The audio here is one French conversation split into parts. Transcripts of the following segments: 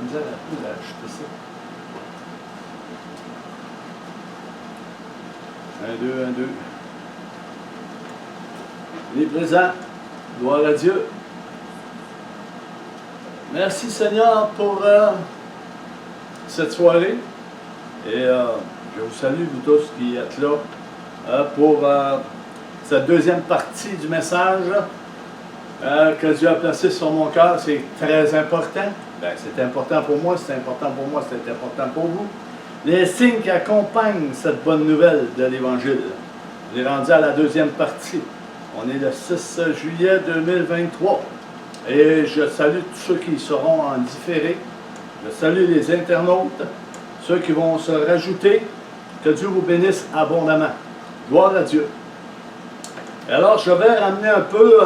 la misère à acheter ça. 1, 2, 1, 2. Il est présent. Gloire à Dieu. Merci Seigneur pour cette soirée. Et je vous salue, vous tous qui êtes là, pour cette deuxième partie du message que Dieu a placé sur mon cœur. C'est très important. Ben, c'est important pour moi, c'est important pour moi, c'est important pour vous. Les signes qui accompagnent cette bonne nouvelle de l'Évangile. On est rendu à la deuxième partie. On est le 6 juillet 2023. Et je salue tous ceux qui seront en différé. Je salue les internautes, ceux qui vont se rajouter. Que Dieu vous bénisse abondamment. Gloire à Dieu. Et alors, je vais ramener un peu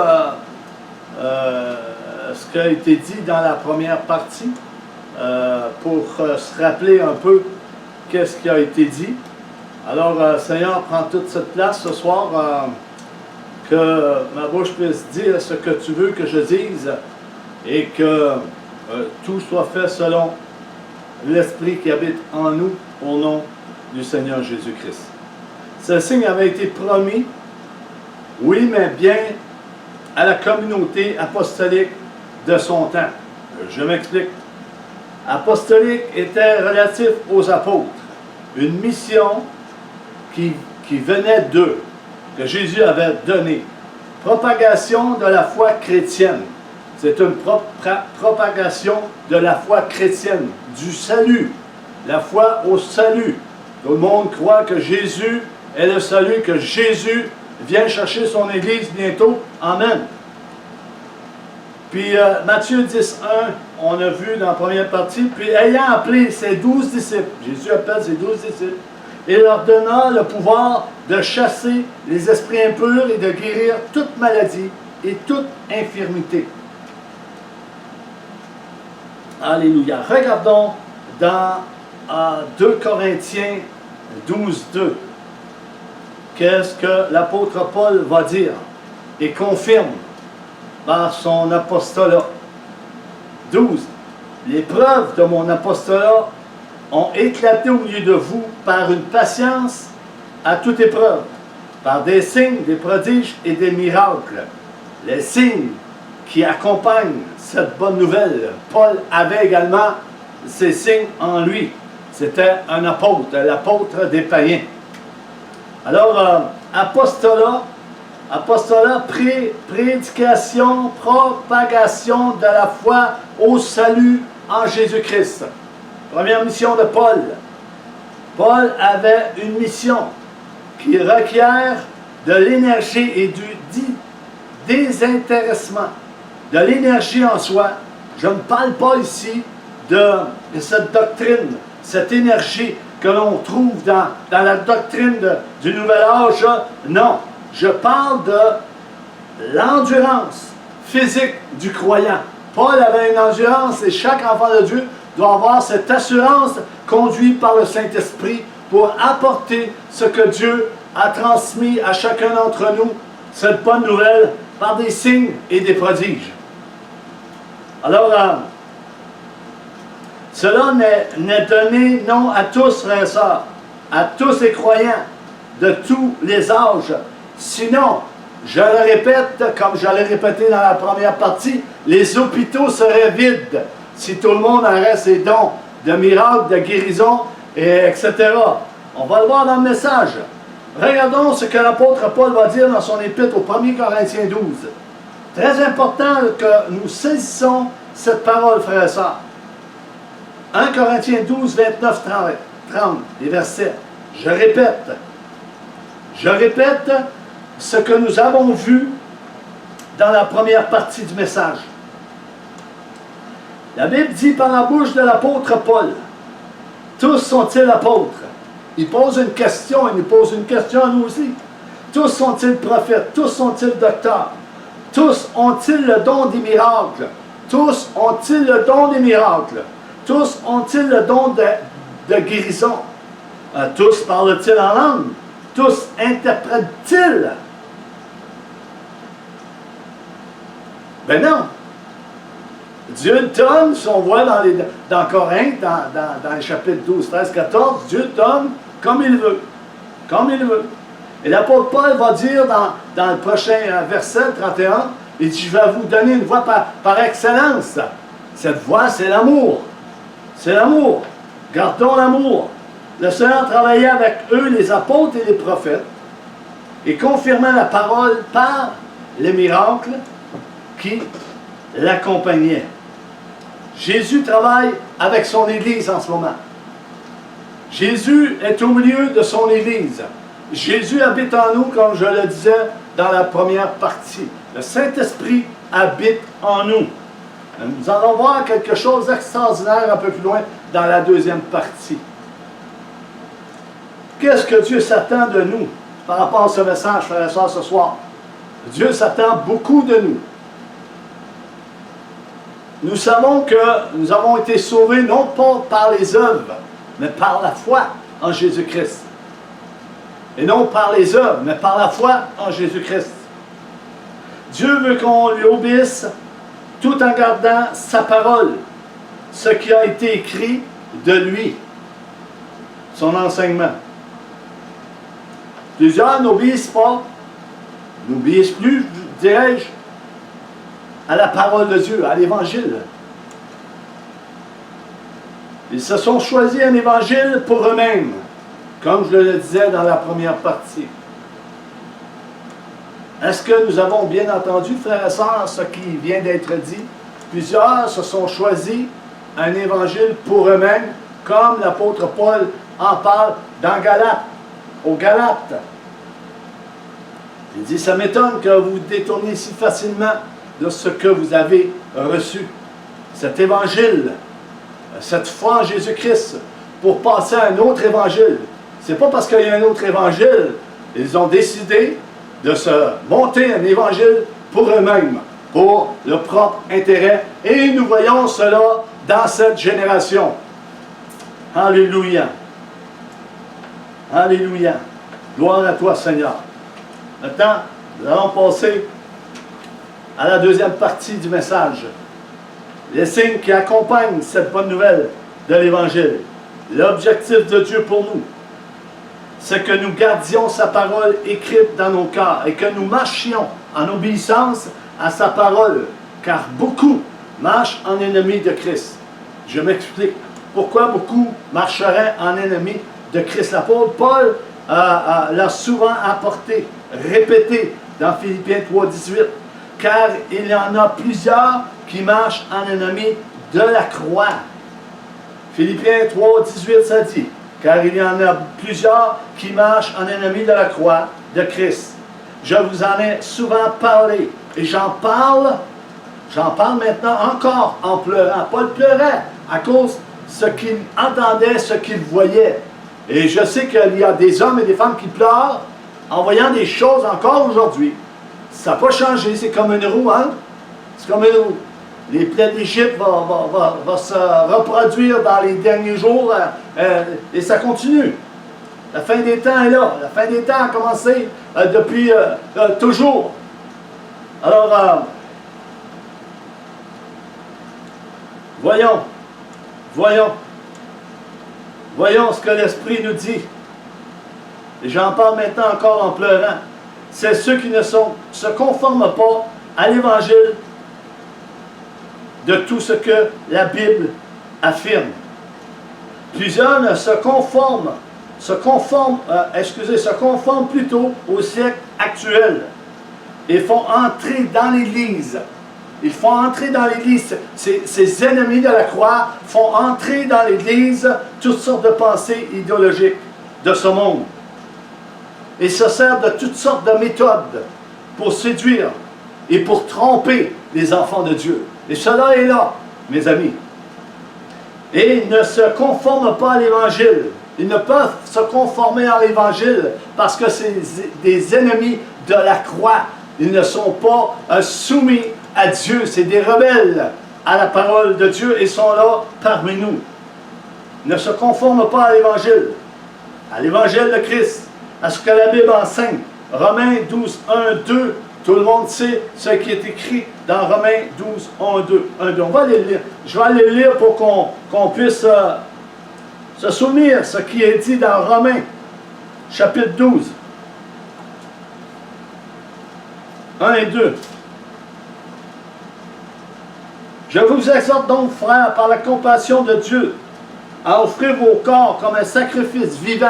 ce qui a été dit dans la première partie pour se rappeler un peu qu'est-ce qui a été dit. Alors, Seigneur, prends toute cette place ce soir, que ma bouche puisse dire ce que tu veux que je dise et que tout soit fait selon l'Esprit qui habite en nous, au nom du Seigneur Jésus-Christ. Ce signe avait été promis, oui, mais bien à la communauté apostolique de son temps. Je m'explique. Apostolique était relatif aux apôtres, une mission qui venait d'eux, que Jésus avait donnée. Propagation de la foi chrétienne. C'est une propagation de la foi chrétienne, du salut, la foi au salut. Tout le monde croit que Jésus est le salut, que Jésus vient chercher son Église bientôt. Amen. Puis Matthieu 10, 1, on a vu dans la première partie, puis ayant appelé ses 12 disciples, Jésus appelle ses 12 disciples, et leur donna le pouvoir de chasser les esprits impurs et de guérir toute maladie et toute infirmité. Alléluia. Regardons dans 2 Corinthiens 12, 2. Qu'est-ce que l'apôtre Paul va dire et confirme par son apostolat. 12. Les preuves de mon apostolat ont éclaté au milieu de vous par une patience à toute épreuve, par des signes, des prodiges et des miracles. Les signes qui accompagnent cette bonne nouvelle. Paul avait également ces signes en lui. C'était un apôtre, l'apôtre des païens. Alors, apostolat, prédication, propagation de la foi au salut en Jésus-Christ. Première mission de Paul. Paul avait une mission qui requiert de l'énergie et du désintéressement, de l'énergie en soi. Je ne parle pas ici de cette doctrine, cette énergie que l'on trouve dans la doctrine du Nouvel Âge. Non, je parle de l'endurance physique du croyant. Paul avait une endurance et chaque enfant de Dieu doit avoir cette assurance conduite par le Saint-Esprit pour apporter ce que Dieu a transmis à chacun d'entre nous, cette bonne nouvelle, par des signes et des prodiges. Alors, cela n'est donné non à tous, frères et sœurs, à tous les croyants de tous les âges. Sinon, je le répète, comme je l'ai répété dans la première partie, les hôpitaux seraient vides si tout le monde aurait ses dons de miracles, de guérison, etc. On va le voir dans le message. Regardons ce que l'apôtre Paul va dire dans son épître au 1 Corinthiens 12. Très important que nous saisissons cette parole, frères et sœurs. 1 Corinthiens 12, 29, 30, les versets. Je répète ce que nous avons vu dans la première partie du message. La Bible dit par la bouche de l'apôtre Paul, tous sont-ils apôtres? Il pose une question, il nous pose une question à nous aussi. Tous sont-ils prophètes? Tous sont-ils docteurs? Tous ont-ils le don des miracles? Tous ont-ils le don des miracles? Tous ont-ils le don de guérison? Tous parlent-ils en langue? Tous interprètent-ils? Ben non. Dieu donne, si on voit dans Corinthe, dans les chapitres 12, 13, 14, Dieu donne comme il veut. Comme il veut. Et l'apôtre Paul va dire dans le prochain verset 31, il dit, je vais vous donner une voie par excellence. Cette voie, c'est l'amour. C'est l'amour. Gardons l'amour. Le Seigneur travaillait avec eux, les apôtres et les prophètes, et confirmait la parole par les miracles qui l'accompagnaient. Jésus travaille avec son Église en ce moment. Jésus est au milieu de son Église. Jésus habite en nous, comme je le disais dans la première partie. Le Saint-Esprit habite en nous. Nous allons voir quelque chose d'extraordinaire un peu plus loin dans la deuxième partie. Qu'est-ce que Dieu s'attend de nous par rapport à ce message, frères et sœurs, ce soir? Dieu s'attend beaucoup de nous. Nous savons que nous avons été sauvés non pas par les œuvres, mais par la foi en Jésus-Christ. Et non par les œuvres, mais par la foi en Jésus-Christ. Dieu veut qu'on lui obéisse tout en gardant sa parole, ce qui a été écrit de lui, son enseignement. Plusieurs n'obéissent pas, n'obéissent plus, dirais-je, à la parole de Dieu, à l'Évangile. Ils se sont choisis un Évangile pour eux-mêmes, comme je le disais dans la première partie. Est-ce que nous avons bien entendu, frères et sœurs, ce qui vient d'être dit? Plusieurs se sont choisis un Évangile pour eux-mêmes, comme l'apôtre Paul en parle dans Galates, aux Galates. Il dit, ça m'étonne que vous vous détourniez si facilement de ce que vous avez reçu. Cet Évangile, cette foi en Jésus-Christ, pour passer à un autre Évangile. Ce n'est pas parce qu'il y a un autre Évangile. Ils ont décidé de se monter un Évangile pour eux-mêmes, pour leur propre intérêt. Et nous voyons cela dans cette génération. Alléluia. Alléluia. Gloire à toi, Seigneur. Maintenant, nous allons passer à la deuxième partie du message. Les signes qui accompagnent cette bonne nouvelle de l'Évangile. L'objectif de Dieu pour nous, c'est que nous gardions sa parole écrite dans nos cœurs et que nous marchions en obéissance à sa parole, car beaucoup marchent en ennemis de Christ. Je m'explique. Pourquoi beaucoup marcheraient en ennemis de Christ? L'apôtre Paul l'a souvent apporté, répété dans Philippiens 3,18, car il y en a plusieurs qui marchent en ennemis de la croix. Philippiens 3,18, ça dit, car il y en a plusieurs qui marchent en ennemis de la croix de Christ. Je vous en ai souvent parlé, et j'en parle maintenant encore en pleurant. Paul pleurait à cause de ce qu'il entendait, ce qu'il voyait. Et je sais qu'il y a des hommes et des femmes qui pleurent en voyant des choses encore aujourd'hui. Ça n'a pas changé, c'est comme une roue, hein? C'est comme une roue. Les plaies d'Égypte vont se reproduire dans les derniers jours et ça continue. La fin des temps est là. La fin des temps a commencé depuis toujours. Alors, voyons ce que l'Esprit nous dit. Et j'en parle maintenant encore en pleurant. C'est ceux qui ne se conforment pas à l'Évangile de tout ce que la Bible affirme. Plusieurs ne se conforment plutôt au siècle actuel et font entrer dans l'Église. Ils font entrer dans l'Église, ces ennemis de la croix font entrer dans l'Église toutes sortes de pensées idéologiques de ce monde. Ils se servent de toutes sortes de méthodes pour séduire et pour tromper les enfants de Dieu. Et cela est là, mes amis. Et ils ne se conforment pas à l'Évangile. Ils ne peuvent se conformer à l'Évangile parce que c'est des ennemis de la croix. Ils ne sont pas soumis à Dieu. C'est des rebelles à la parole de Dieu et sont là parmi nous. Ils ne se conforment pas à l'Évangile de Christ, à ce que la Bible enseigne. Romains 12, 1, 2, Tout le monde sait ce qui est écrit dans Romains 12, 1, 2. On va aller le lire. Je vais aller le lire pour qu'on puisse se souvenir ce qui est dit dans Romains, chapitre 12. 1 et 2. Je vous exhorte donc, frères, par la compassion de Dieu, à offrir vos corps comme un sacrifice vivant,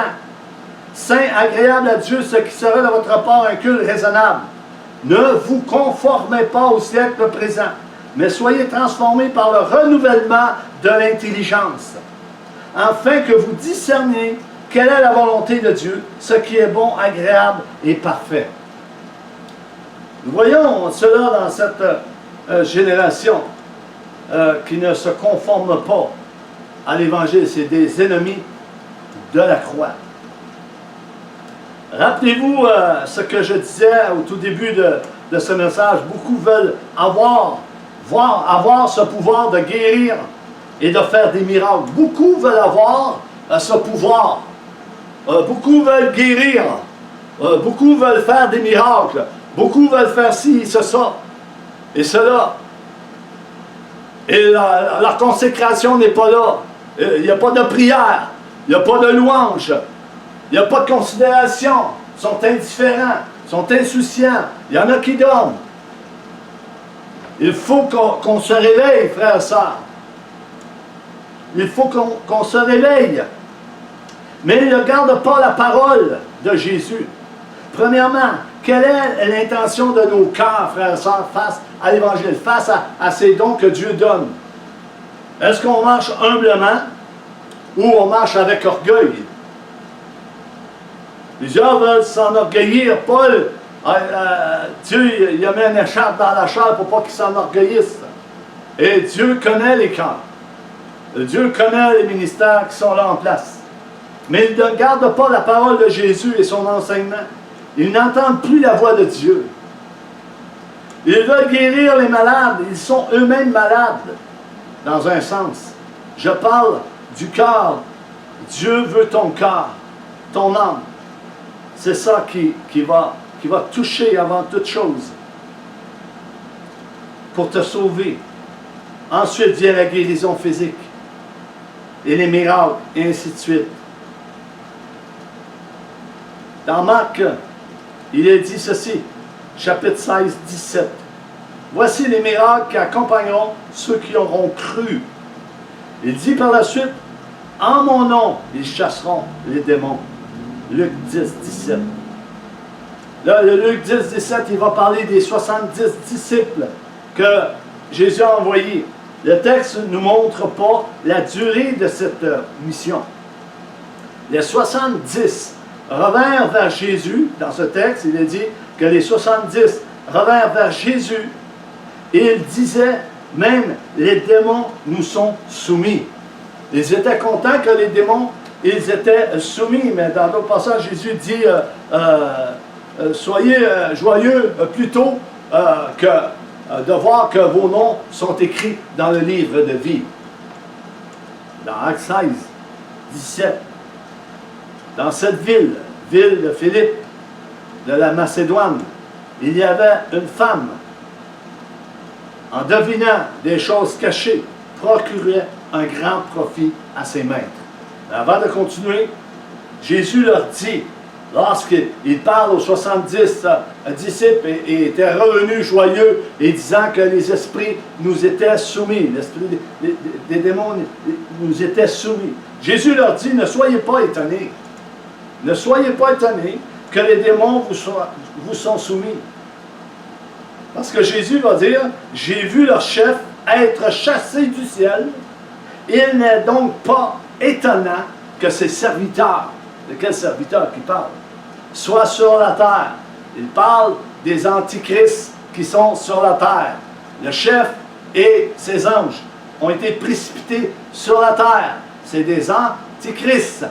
saint, agréable à Dieu, ce qui sera de votre part un culte raisonnable. Ne vous conformez pas au siècle présent, mais soyez transformés par le renouvellement de l'intelligence, afin que vous discerniez quelle est la volonté de Dieu, ce qui est bon, agréable et parfait. Nous voyons cela dans cette génération qui ne se conforme pas à l'Évangile. C'est des ennemis de la croix. Rappelez-vous ce que je disais au tout début de ce message. Beaucoup veulent avoir ce pouvoir de guérir et de faire des miracles. Beaucoup veulent avoir ce pouvoir. Beaucoup veulent guérir. Beaucoup veulent faire des miracles. Beaucoup veulent faire ci, ça, et cela. Et la consécration n'est pas là. Il n'y a pas de prière. Il n'y a pas de louange. Il n'y a pas de considération. Ils sont indifférents. Ils sont insouciants. Il y en a qui dorment. Il faut qu'on se réveille, frères et sœurs. Il faut qu'on se réveille. Mais ils ne gardent pas la parole de Jésus. Premièrement, quelle est l'intention de nos cœurs, frères et sœurs, face à l'Évangile, face à ces dons que Dieu donne? Est-ce qu'on marche humblement ou on marche avec orgueil? Plusieurs veulent s'enorgueillir. Paul, Dieu il a mis une écharpe dans la chair pour pas qu'ils s'enorgueillissent. Et Dieu connaît les cœurs. Dieu connaît les ministères qui sont là en place. Mais ils ne gardent pas la parole de Jésus et son enseignement. Ils n'entendent plus la voix de Dieu. Ils veulent guérir les malades. Ils sont eux-mêmes malades, dans un sens. Je parle du cœur. Dieu veut ton cœur, ton âme. C'est ça qui va toucher avant toute chose pour te sauver. Ensuite vient la guérison physique et les miracles, et ainsi de suite. Dans Marc, il est dit ceci, chapitre 16, 17. Voici les miracles qui accompagneront ceux qui auront cru. Il dit par la suite, en mon nom, ils chasseront les démons. Luc 10, 17. Là, le Luc 10, 17, il va parler des 70 disciples que Jésus a envoyés. Le texte ne nous montre pas la durée de cette mission. Les 70 revinrent vers Jésus. Dans ce texte, il est dit que les 70 revinrent vers Jésus et ils disaient, même les démons nous sont soumis. Ils étaient contents que les démons, ils étaient soumis, mais dans d'autres passages, Jésus dit, soyez joyeux plutôt de voir que vos noms sont écrits dans le livre de vie. Dans Actes 16, 17. Dans cette ville de Philippe, de la Macédoine, il y avait une femme, en devinant des choses cachées, procurait un grand profit à ses maîtres. Mais avant de continuer, Jésus leur dit, lorsqu'il parle aux 70 disciples et était revenu joyeux et disant que les esprits nous étaient soumis, l'esprit des démons nous étaient soumis. Jésus leur dit, ne soyez pas étonnés. Ne soyez pas étonnés que les démons vous sont soumis. Parce que Jésus va dire, j'ai vu leur chef être chassé du ciel. Il n'est donc pas étonnant que ses serviteurs, de quel serviteur qui parle, soient sur la terre. Il parle des antichrists qui sont sur la terre. Le chef et ses anges ont été précipités sur la terre. C'est des antichrists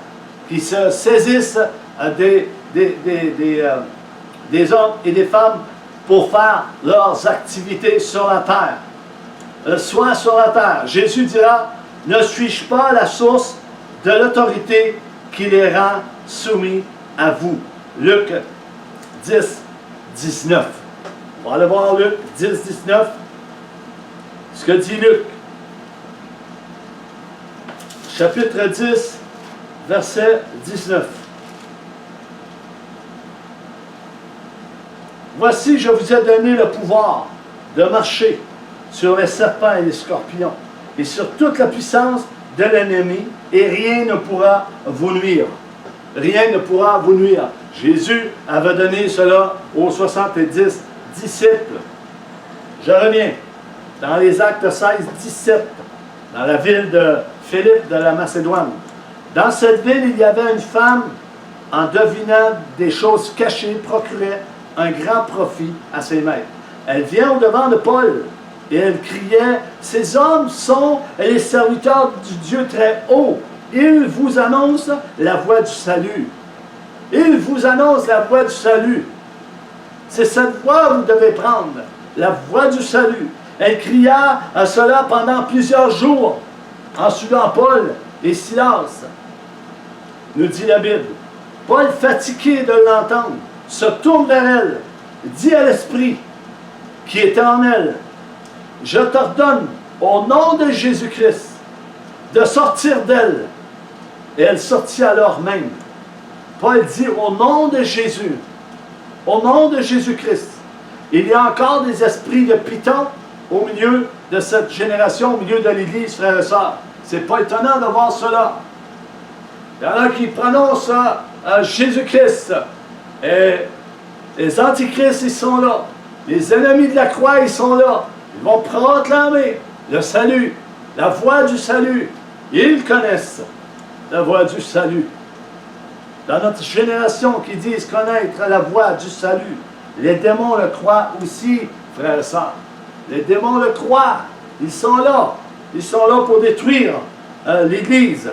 qui se saisissent des hommes et des femmes pour faire leurs activités sur la terre. Soit sur la terre. Jésus dira, ne suis-je pas la source de l'autorité qui les rend soumis à vous? Luc 10, 19. On va aller voir Luc 10, 19. Ce que dit Luc. Chapitre 10, verset 19. Voici, je vous ai donné le pouvoir de marcher sur les serpents et les scorpions et sur toute la puissance de l'ennemi, et rien ne pourra vous nuire. Rien ne pourra vous nuire. Jésus avait donné cela aux 70 disciples. Je reviens dans les Actes 16, 17, dans la ville de Philippe de la Macédoine. Dans cette ville, il y avait une femme, en devinant des choses cachées, procurait un grand profit à ses maîtres. Elle vient au-devant de Paul et elle criait, « Ces hommes sont les serviteurs du Dieu très haut. Ils vous annoncent la voie du salut. Ils vous annoncent la voie du salut. C'est cette voie que vous devez prendre, la voie du salut. » Elle cria à cela pendant plusieurs jours, en suivant Paul et Silas, nous dit la Bible. Paul, fatigué de l'entendre, se tourne vers elle, dit à l'esprit qui était en elle, « Je t'ordonne, au nom de Jésus-Christ, de sortir d'elle. » Et elle sortit alors même. Paul dit, au nom de Jésus, au nom de Jésus-Christ. Il y a encore des esprits de Python au milieu de cette génération, au milieu de l'Église, frères et sœurs. C'est pas étonnant de voir cela. Il y en a qui prononcent Jésus-Christ. Et les antichrists, ils sont là. Les ennemis de la croix, ils sont là. Ils vont proclamer le salut, la voie du salut. Ils connaissent la voie du salut. Dans notre génération qui disent connaître la voie du salut, les démons le croient aussi, frères et sœurs. Les démons le croient. Ils sont là. Ils sont là pour détruire l'Église.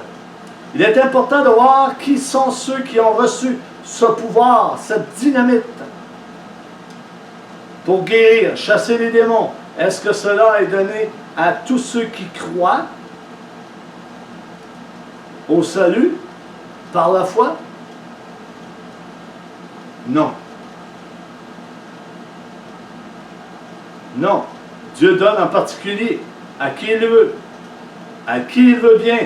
Il est important de voir qui sont ceux qui ont reçu ce pouvoir, cette dynamite pour guérir, chasser les démons. Est-ce que cela est donné à tous ceux qui croient au salut par la foi? Non. Non. Dieu donne en particulier à qui il veut, à qui il veut bien,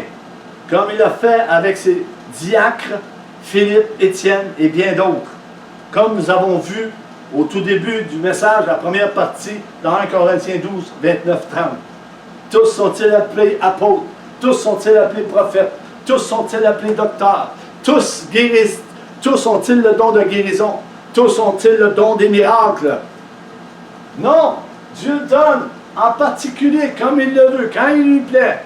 comme il a fait avec ses diacres, Philippe, Étienne et bien d'autres. Comme nous avons vu au tout début du message, la première partie, dans 1 Corinthiens 12, 29, 30. Tous sont-ils appelés apôtres, tous sont-ils appelés prophètes, tous sont-ils appelés docteurs, tous guérissent, tous ont-ils le don de guérison, tous ont-ils le don des miracles? Non, Dieu donne en particulier comme il le veut, quand il lui plaît.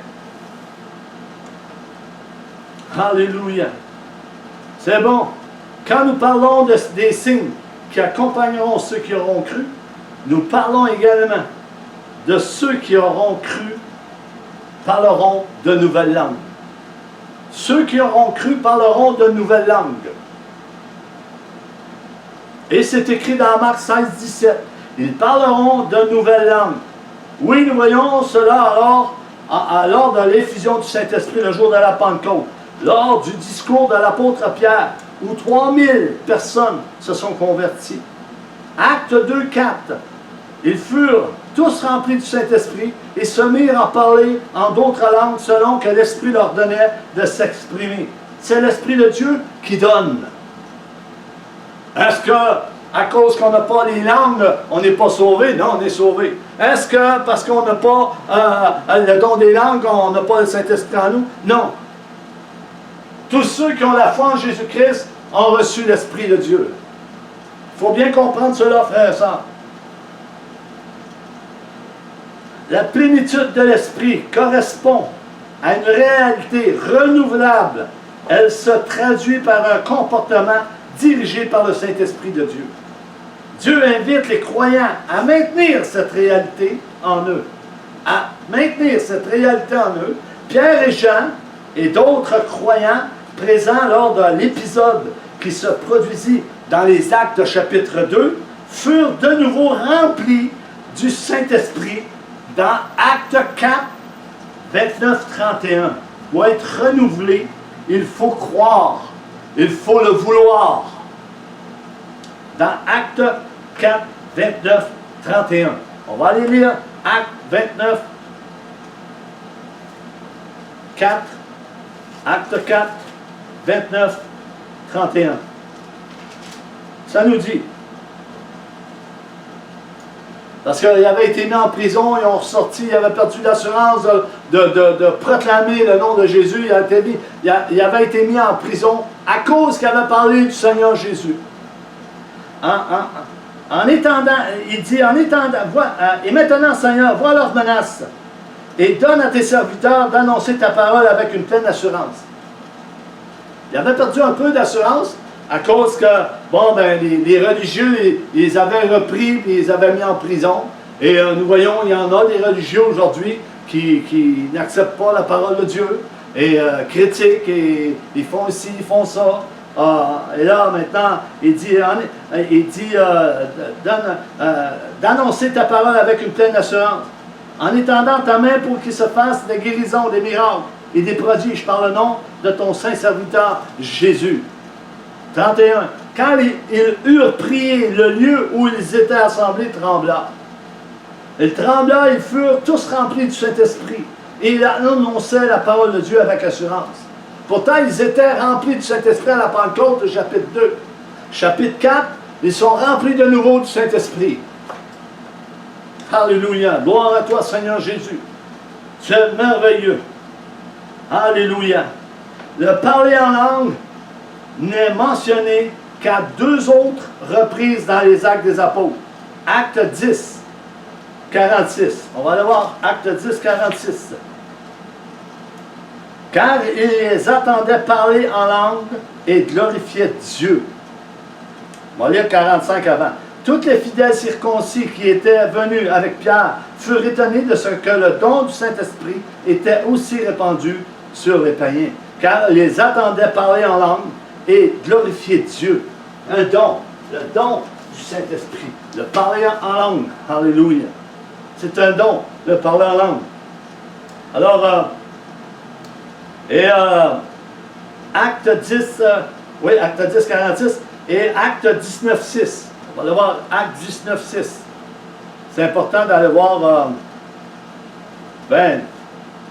Alléluia. C'est bon. Quand nous parlons des signes qui accompagneront ceux qui auront cru, nous parlons également de ceux qui auront cru parleront de nouvelles langues. Ceux qui auront cru parleront de nouvelles langues. Et c'est écrit dans Marc 16, 17. Ils parleront de nouvelles langues. Oui, nous voyons cela lors de l'effusion du Saint-Esprit le jour de la Pentecôte, lors du discours de l'apôtre Pierre, où 3000 personnes se sont converties. Acte 2, 4. Ils furent tous remplis du Saint-Esprit et se mirent à parler en d'autres langues selon que l'Esprit leur donnait de s'exprimer. C'est l'Esprit de Dieu qui donne. Est-ce que, à cause qu'on n'a pas les langues, on n'est pas sauvé? Non, on est sauvé. Est-ce que, parce qu'on n'a pas le don des langues, on n'a pas le Saint-Esprit en nous? Non. Tous ceux qui ont la foi en Jésus-Christ ont reçu l'Esprit de Dieu. Il faut bien comprendre cela, frères et sœurs. La plénitude de l'Esprit correspond à une réalité renouvelable. Elle se traduit par un comportement dirigé par le Saint-Esprit de Dieu. Dieu invite les croyants à maintenir cette réalité en eux. À maintenir cette réalité en eux. Pierre et Jean et d'autres croyants présents lors de l'épisode qui se produisit dans les Actes chapitre 2 furent de nouveau remplis du Saint-Esprit dans Acte 4, 29, 31. Pour être renouvelé, il faut croire, il faut le vouloir. Dans Acte 4, 29, 31. On va aller lire Acte 29, 4. Acte 4, 29, 31. Ça nous dit. Parce qu'il avait été mis en prison, ils ont ressorti, il avait perdu l'assurance de proclamer le nom de Jésus. Il avait été mis en prison à cause qu'il avait parlé du Seigneur Jésus. En étendant, il dit, et maintenant, Seigneur, vois leurs menaces et donne à tes serviteurs d'annoncer ta parole avec une pleine assurance. Il avait perdu un peu d'assurance à cause que, bon, ben, les religieux, ils avaient repris et ils avaient mis en prison. Et nous voyons, il y en a des religieux aujourd'hui qui n'acceptent pas la parole de Dieu et critiquent et ils font ci, ils font ça. Et là, maintenant, il dit d'annoncer ta parole avec une pleine assurance, en étendant ta main pour qu'il se fasse des guérisons, des miracles et des prodiges par le nom de ton saint serviteur Jésus. 31. Quand ils eurent prié, le lieu où ils étaient assemblés trembla. Ils trembla, ils furent tous remplis du Saint-Esprit. Et ils annonçaient la parole de Dieu avec assurance. Pourtant, ils étaient remplis du Saint-Esprit à la Pentecôte, chapitre 2. Chapitre 4, ils sont remplis de nouveau du Saint-Esprit. Alléluia. Gloire à toi, Seigneur Jésus. Tu es merveilleux. Alléluia. Le parler en langue n'est mentionné qu'à 2 autres reprises dans les Actes des Apôtres. Acte 10, 46. On va aller voir Acte 10, 46. Car ils les attendaient parler en langue et glorifiaient Dieu. On va lire 45 avant. Tous les fidèles circoncis qui étaient venus avec Pierre furent étonnés de ce que le don du Saint-Esprit était aussi répandu sur les païens. Car ils les attendaient parler en langue et glorifier Dieu. Un don, le don du Saint-Esprit, le parler en langue. Alléluia. C'est un don, le parler en langue. Alors, Acte 10, Acte 10, 46 et Acte 19, 6. On va aller voir Acte 19, 6. C'est important d'aller voir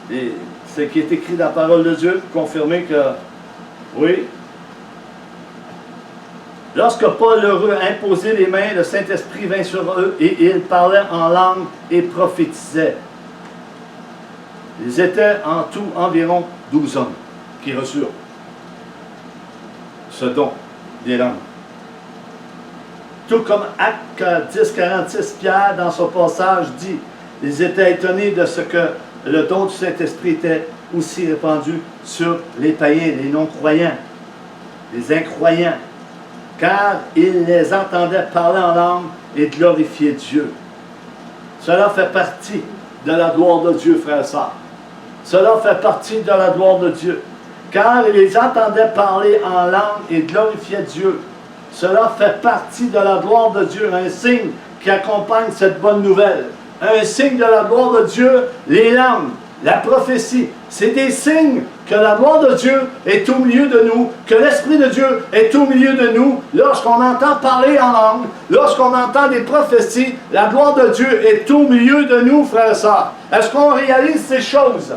ce qui est écrit dans la parole de Dieu, confirmer que, oui. Lorsque Paul leur eut imposé les mains, le Saint-Esprit vint sur eux et ils parlaient en langue et prophétisaient. Ils étaient en tout environ 12 hommes qui reçurent ce don des langues. Tout comme Acte 10, 46, Pierre, dans son passage, dit, ils étaient étonnés de ce que le don du Saint-Esprit était aussi répandu sur les païens, les non-croyants, les incroyants, car ils les entendaient parler en langue et glorifier Dieu. Cela fait partie de la gloire de Dieu, frères et sœurs. Cela fait partie de la gloire de Dieu. Car ils les entendaient parler en langue et glorifier Dieu. Cela fait partie de la gloire de Dieu, un signe qui accompagne cette bonne nouvelle. Un signe de la gloire de Dieu, les langues, la prophétie. C'est des signes que la gloire de Dieu est au milieu de nous, que l'Esprit de Dieu est au milieu de nous. Lorsqu'on entend parler en langue, lorsqu'on entend des prophéties, la gloire de Dieu est au milieu de nous, frères et sœurs. Est-ce qu'on réalise ces choses?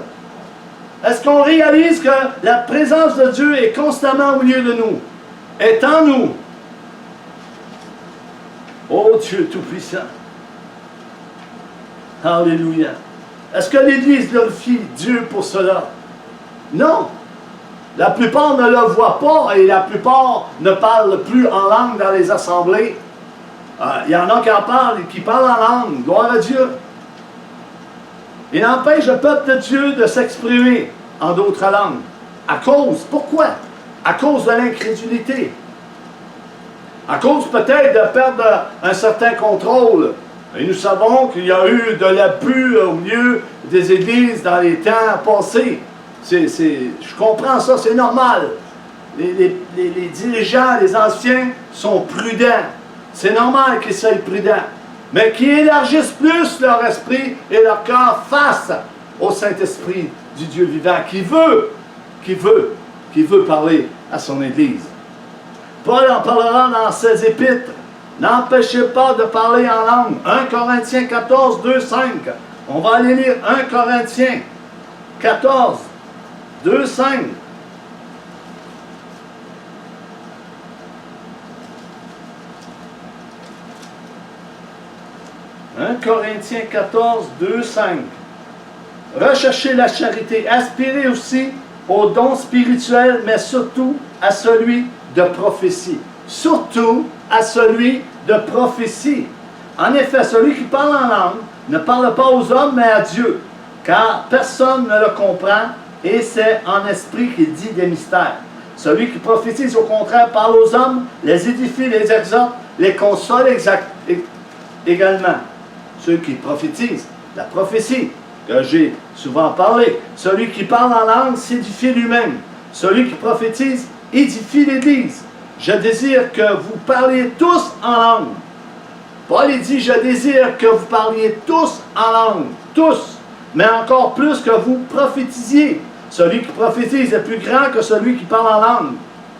Est-ce qu'on réalise que la présence de Dieu est constamment au milieu de nous? Est en nous? Oh Dieu Tout-Puissant! Alléluia! Est-ce que l'Église glorifie Dieu pour cela? Non! La plupart ne le voient pas et la plupart ne parlent plus en langue dans les assemblées. Il y en a qui parlent en langue, gloire à Dieu. Il empêche le peuple de Dieu de s'exprimer en d'autres langues. À cause, pourquoi? À cause de l'incrédulité. À cause peut-être de perdre un certain contrôle. Et nous savons qu'il y a eu de l'abus au milieu des églises dans les temps passés. Je comprends ça, c'est normal. Les dirigeants, les anciens sont prudents. C'est normal qu'ils soient prudents. Mais qu'ils élargissent plus leur esprit et leur cœur face au Saint-Esprit du Dieu vivant qui veut parler à son Église. Paul en parlera dans ses épîtres. N'empêchez pas de parler en langue. 1 Corinthiens 14, 2, 5. On va aller lire 1 Corinthiens 14, 2, 5. 1 Corinthiens 14, 2, 5. Recherchez la charité, aspirez aussi au don spirituel, mais surtout à celui de prophétie. Surtout à celui de prophétie. En effet, celui qui parle en langue ne parle pas aux hommes, mais à Dieu, car personne ne le comprend, et c'est en esprit qu'il dit des mystères. Celui qui prophétise, au contraire, parle aux hommes, les édifie, les exhorte, les console également. Ceux qui prophétisent, la prophétie, que j'ai souvent parlé. Celui qui parle en langue s'édifie lui-même. Celui qui prophétise édifie l'Église. Je désire que vous parliez tous en langue. Paul dit, je désire que vous parliez tous en langue. Tous. Mais encore plus que vous prophétisiez. Celui qui prophétise est plus grand que celui qui parle en langue.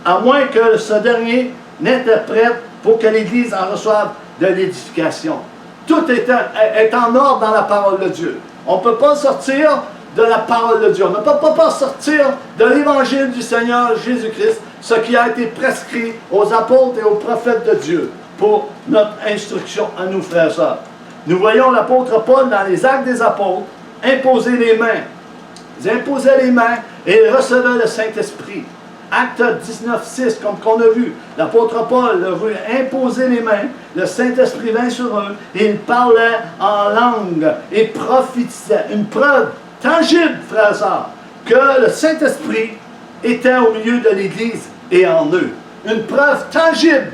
À moins que ce dernier n'interprète pour que l'Église en reçoive de l'édification. Tout est en ordre dans la parole de Dieu. On ne peut pas sortir de la parole de Dieu. On ne peut pas sortir de l'évangile du Seigneur Jésus-Christ, ce qui a été prescrit aux apôtres et aux prophètes de Dieu pour notre instruction à nous, frères et sœurs. Nous voyons l'apôtre Paul dans les Actes des apôtres imposer les mains. Ils imposaient les mains et ils recevaient le Saint-Esprit. Acte 19, 6, comme qu'on a vu, l'apôtre Paul leur a imposé les mains, le Saint-Esprit vint sur eux, et ils parlaient en langue et prophétisaient. Une preuve tangible, frères et sœurs, que le Saint-Esprit était au milieu de l'Église et en eux. Une preuve tangible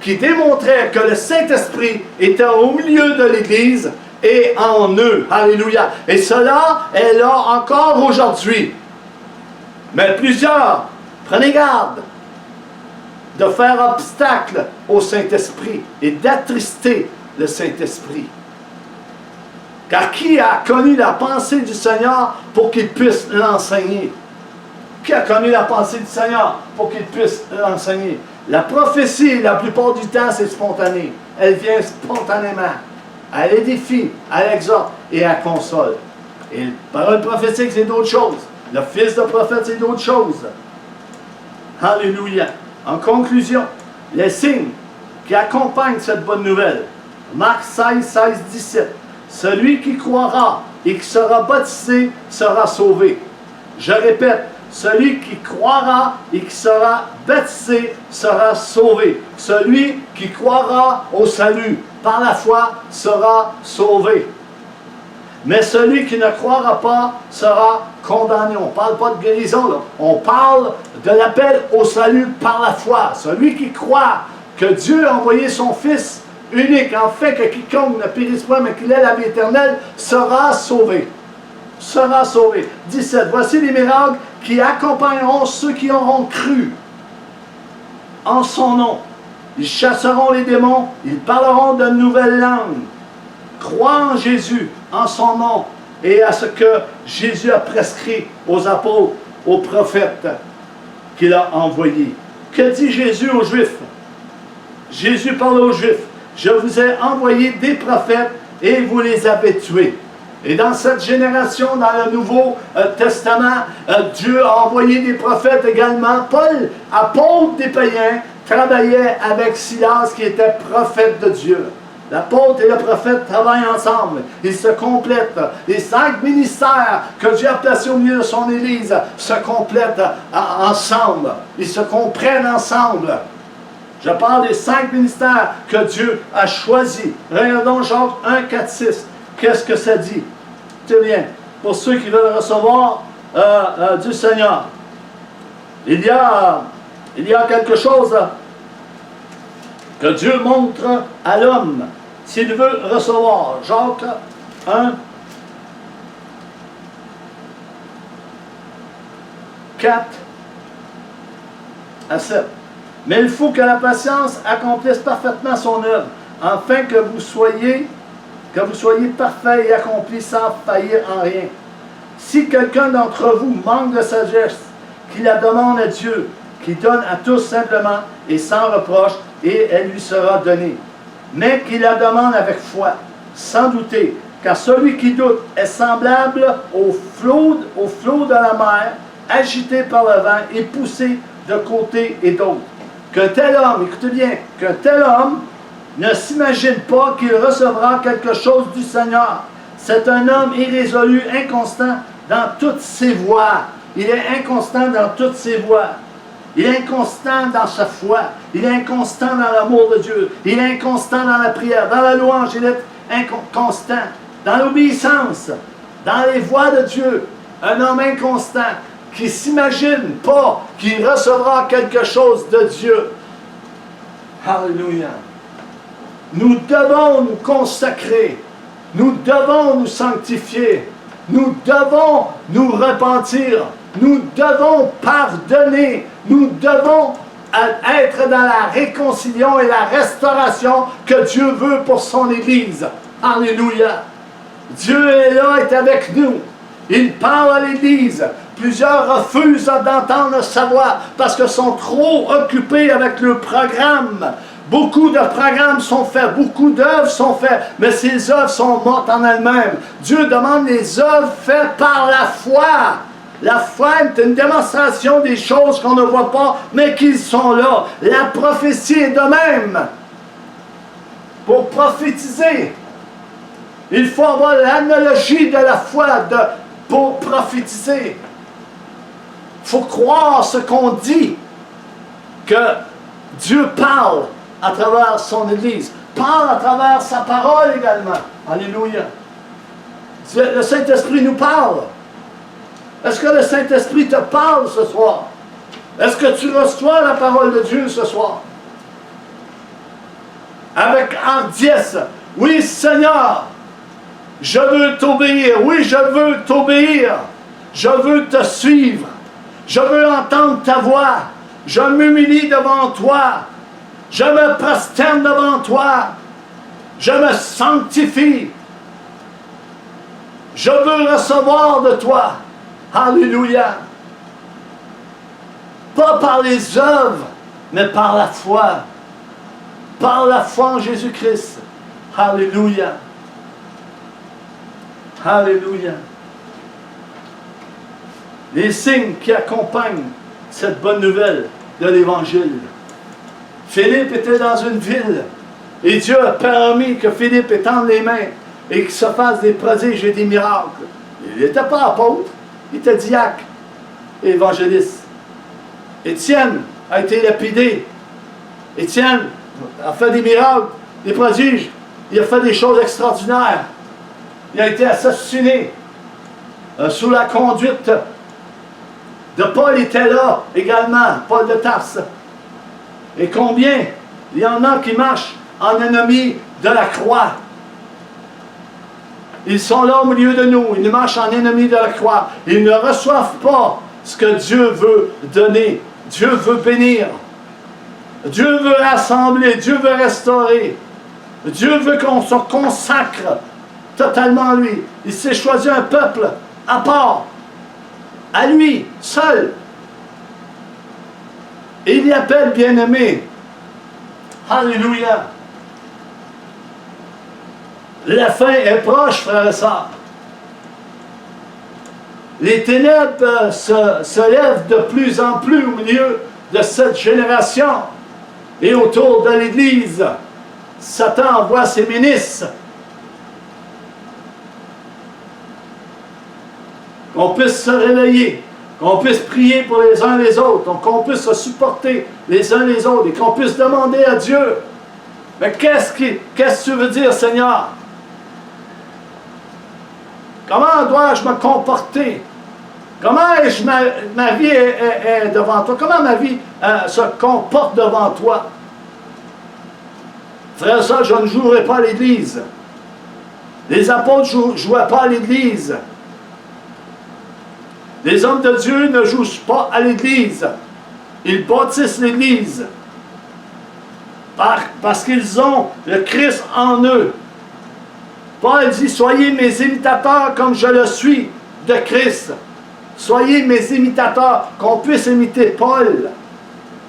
qui démontrait que le Saint-Esprit était au milieu de l'Église et en eux. Alléluia. Et cela est là encore aujourd'hui. Mais plusieurs, prenez garde de faire obstacle au Saint-Esprit et d'attrister le Saint-Esprit. Car qui a connu la pensée du Seigneur pour qu'il puisse l'enseigner? Qui a connu la pensée du Seigneur pour qu'il puisse l'enseigner? La prophétie, la plupart du temps, c'est spontané. Elle vient spontanément. Elle édifie, elle exhorte et elle console. Et la parole prophétique, c'est d'autres choses. Le fils de prophète, c'est d'autres choses. Alléluia. En conclusion, les signes qui accompagnent cette bonne nouvelle. Marc 16, 16, 17. Celui qui croira et qui sera baptisé sera sauvé. Je répète, celui qui croira et qui sera baptisé sera sauvé. Celui qui croira au salut par la foi sera sauvé. Mais celui qui ne croira pas sera condamné. On ne parle pas de guérison, là. On parle de l'appel au salut par la foi. Celui qui croit que Dieu a envoyé son Fils unique, en fait que quiconque ne périsse pas, mais qu'il ait la vie éternelle, sera sauvé. Sera sauvé. 17. Voici les miracles qui accompagneront ceux qui auront cru en son nom. Ils chasseront les démons, ils parleront de nouvelles langues. Crois en Jésus, en son nom, et à ce que Jésus a prescrit aux apôtres, aux prophètes qu'il a envoyés. Que dit Jésus aux Juifs? Jésus parle aux Juifs. Je vous ai envoyé des prophètes et vous les avez tués. Et dans cette génération, dans le Nouveau Testament, Dieu a envoyé des prophètes également. Paul, apôtre des païens, travaillait avec Silas qui était prophète de Dieu. L'apôtre et le prophète travaillent ensemble. Ils se complètent. Les 5 ministères que Dieu a placés au milieu de son Église se complètent ensemble. Ils se comprennent ensemble. Je parle des 5 ministères que Dieu a choisis. Regardons Jacques 1, 4, 6. Qu'est-ce que ça dit? C'est bien. Pour ceux qui veulent recevoir du Seigneur. Il y a quelque chose que Dieu montre à l'homme s'il veut recevoir. Jacques 1, 4 à 7. Mais il faut que la patience accomplisse parfaitement son œuvre, afin que vous soyez parfaits et accomplis sans faillir en rien. Si quelqu'un d'entre vous manque de sagesse, qu'il la demande à Dieu, qui donne à tous simplement et sans reproche, et elle lui sera donnée. Mais qu'il la demande avec foi, sans douter, car celui qui doute est semblable au flot de la mer, agité par le vent et poussé de côté et d'autre. Qu'un tel homme, écoutez bien, qu'un tel homme ne s'imagine pas qu'il recevra quelque chose du Seigneur. C'est un homme irrésolu, inconstant dans toutes ses voies. Il est inconstant dans toutes ses voies. Il est inconstant dans sa foi. Il est inconstant dans l'amour de Dieu. Il est inconstant dans la prière, dans la louange. Il est inconstant dans l'obéissance, dans les voies de Dieu. Un homme inconstant qui ne s'imagine pas qu'il recevra quelque chose de Dieu. Alléluia. Nous devons nous consacrer. Nous devons nous sanctifier. Nous devons nous repentir. Nous devons pardonner. Nous devons être dans la réconciliation et la restauration que Dieu veut pour son Église. Alléluia. Dieu est là, est avec nous. Il parle à l'Église. Plusieurs refusent d'entendre sa voix parce qu'ils sont trop occupés avec le programme. Beaucoup de programmes sont faits, beaucoup d'œuvres sont faites, mais ces œuvres sont mortes en elles-mêmes. Dieu demande les œuvres faites par la foi. La foi est une démonstration des choses qu'on ne voit pas, mais qui sont là. La prophétie est de même. Pour prophétiser, il faut avoir l'analogie de la foi pour prophétiser. Il faut croire ce qu'on dit, que Dieu parle à travers son Église, parle à travers sa parole également. Alléluia. Le Saint-Esprit nous parle. Est-ce que le Saint-Esprit te parle ce soir? Est-ce que tu reçois la parole de Dieu ce soir? Avec hardiesse. Oui, Seigneur, je veux t'obéir. Oui, je veux t'obéir. Je veux te suivre. Je veux entendre ta voix. Je m'humilie devant toi. Je me prosterne devant toi. Je me sanctifie. Je veux recevoir de toi. Alléluia. Pas par les œuvres, mais par la foi. Par la foi en Jésus-Christ. Alléluia. Alléluia. Les signes qui accompagnent cette bonne nouvelle de l'Évangile. Philippe était dans une ville et Dieu a permis que Philippe étende les mains et qu'il se fasse des prodiges et des miracles. Il n'était pas apôtre, il était diacre et évangéliste. Étienne a été lapidé. Étienne a fait des miracles, des prodiges. Il a fait des choses extraordinaires. Il a été assassiné sous la conduite de Paul était là également, Paul de Tarse. Et combien il y en a qui marchent en ennemi de la croix. Ils sont là au milieu de nous, ils marchent en ennemi de la croix. Ils ne reçoivent pas ce que Dieu veut donner. Dieu veut bénir. Dieu veut rassembler, Dieu veut restaurer. Dieu veut qu'on se consacre totalement à lui. Il s'est choisi un peuple à part, à lui, seul. Et il y appelle bien-aimé. Alléluia. La fin est proche, frères et sœurs. Les ténèbres se lèvent de plus en plus au milieu de cette génération. Et autour de l'Église, Satan envoie ses ministres. Qu'on puisse se réveiller, qu'on puisse prier pour les uns les autres, qu'on puisse se supporter les uns les autres et qu'on puisse demander à Dieu. Mais qu'est-ce que tu veux dire, Seigneur? Comment dois-je me comporter? Comment ma vie est devant toi? Comment ma vie se comporte devant toi? Frère, ça, je ne jouerai pas à l'Église. Les apôtres ne jouaient pas à l'Église. Les hommes de Dieu ne jouent pas à l'Église. Ils bâtissent l'Église. Parce qu'ils ont le Christ en eux. Paul dit, soyez mes imitateurs comme je le suis de Christ. Soyez mes imitateurs, qu'on puisse imiter Paul,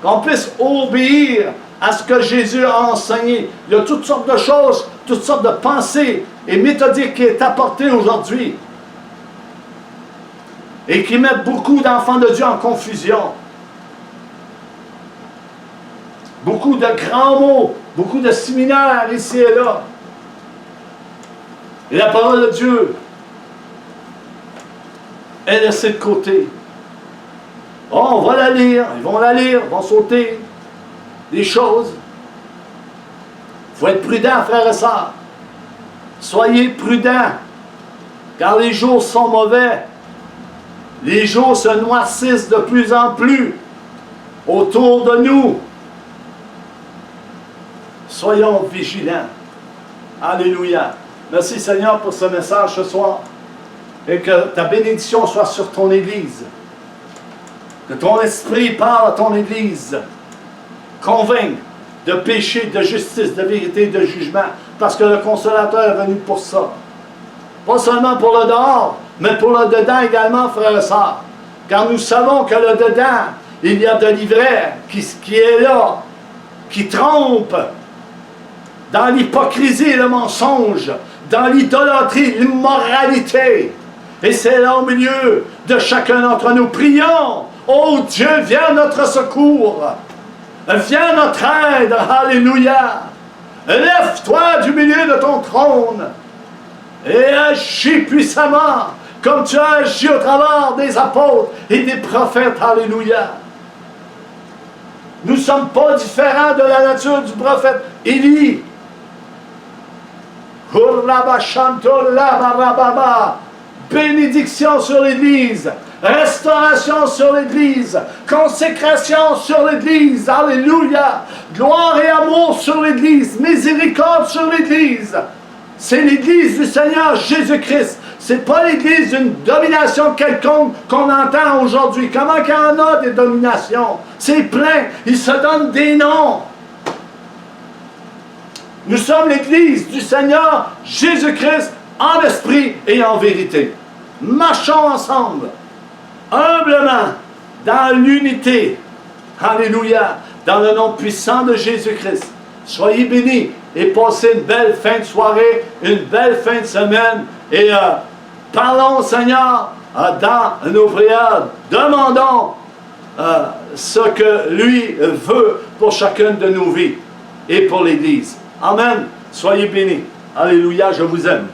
qu'on puisse obéir à ce que Jésus a enseigné. Il y a toutes sortes de choses, toutes sortes de pensées et méthodiques qui est apportées aujourd'hui et qui mettent beaucoup d'enfants de Dieu en confusion. Beaucoup de grands mots, beaucoup de séminaires ici et là. Et la parole de Dieu est laissée de côté. Oh, on va la lire, ils vont la lire, ils vont sauter des choses. Il faut être prudent, frères et sœurs. Soyez prudents, car les jours sont mauvais. Les jours se noircissent de plus en plus autour de nous. Soyons vigilants. Alléluia. Merci Seigneur pour ce message ce soir. Et que ta bénédiction soit sur ton Église. Que ton esprit parle à ton Église. Convainc de péché, de justice, de vérité, de jugement. Parce que le Consolateur est venu pour ça. Pas seulement pour le dehors, mais pour le dedans également, frères et sœurs. Car nous savons que le dedans, il y a de l'ivraie qui est là, qui trompe dans l'hypocrisie et le mensonge, dans l'idolâtrie, l'immoralité. Et c'est là au milieu de chacun d'entre nous. Prions, oh Dieu, viens à notre secours. Viens à notre aide, alléluia. Lève-toi du milieu de ton trône et agis puissamment comme tu as agi au travers des apôtres et des prophètes, alléluia. Nous ne sommes pas différents de la nature du prophète Élie. Bénédiction sur l'Église, restauration sur l'Église, consécration sur l'Église, alléluia, gloire et amour sur l'Église, miséricorde sur l'Église. C'est l'Église du Seigneur Jésus-Christ. C'est pas l'Église d'une domination quelconque qu'on entend aujourd'hui. Comment qu'il y en a des dominations? C'est plein. Ils se donnent des noms. Nous sommes l'Église du Seigneur Jésus-Christ en esprit et en vérité. Marchons ensemble, humblement, dans l'unité. Alléluia. Dans le nom puissant de Jésus-Christ. Soyez bénis et passez une belle fin de soirée, une belle fin de semaine. Et parlons au Seigneur dans nos prières. Demandons ce que lui veut pour chacune de nos vies et pour l'Église. Amen. Soyez bénis. Alléluia, je vous aime.